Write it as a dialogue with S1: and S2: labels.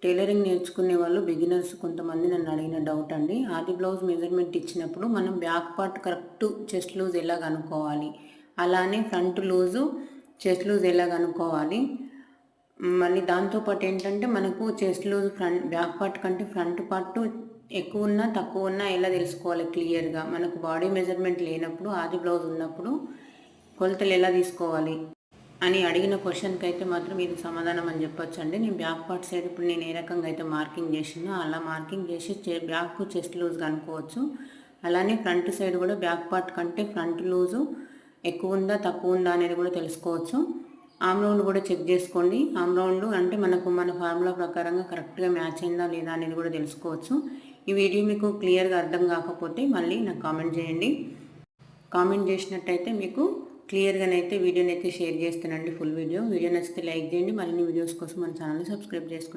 S1: Tailoring నేర్చుకునే వాళ్ళు beginners కొంతమంది నన్ను అడిగిన డౌట్ అండి. ఆది బ్లౌజ్ మెజర్మెంట్ ఇచ్చినప్పుడు మనం back part correct chest loose ఎలా కనుక్కోవాలి, అలానే ఫ్రంట్ లూజు చెస్ట్ లూజ్ ఎలా కనుక్కోవాలి, మళ్ళీ దాంతోపాటు ఏంటంటే మనకు చెస్ట్ లూజ్ బ్యాక్ పార్ట్ కంటే ఫ్రంట్ పార్ట్ ఎక్కువ ఉన్నా తక్కువ ఉన్నా ఎలా తెలుసుకోవాలి క్లియర్గా. మనకు బాడీ మెజర్మెంట్ లేనప్పుడు ఆది బ్లౌజ్ ఉన్నప్పుడు కొలతలు ఎలా తీసుకోవాలి అని అడిగిన క్వశ్చన్కి అయితే మాత్రం ఇది సమాధానం అని చెప్పొచ్చు అండి. నేను బ్యాక్ పార్ట్ సైడ్ ఇప్పుడు నేను ఏ రకంగా అయితే మార్కింగ్ చేసినా అలా మార్కింగ్ చేసి బ్యాక్ చెస్ట్ లూజ్ కనుక్కోవచ్చు. అలానే ఫ్రంట్ సైడ్ కూడా బ్యాక్ పార్ట్ కంటే ఫ్రంట్ లూజు ఎక్కువ ఉందా తక్కువ ఉందా అనేది కూడా తెలుసుకోవచ్చు. ఆమ్ రౌండ్ కూడా చెక్ చేసుకోండి. ఆమ్ రౌండ్ అంటే మన ఫార్ములా ప్రకారంగా కరెక్ట్గా మ్యాచ్ అయిందా లేదా అనేది కూడా తెలుసుకోవచ్చు. ఈ వీడియో మీకు క్లియర్గా అర్థం కాకపోతే మళ్ళీ నాకు కామెంట్ చేయండి. కామెంట్ చేసినట్టయితే మీకు క్లియర్గానైతే వీడియోనైతే షేర్ చేస్తానండి. ఫుల్ వీడియో నచ్చితే లైక్ చేయండి. మరిన్ని వీడియోస్ కోసం మన ఛానల్ని సబ్స్క్రైబ్ చేసుకోండి.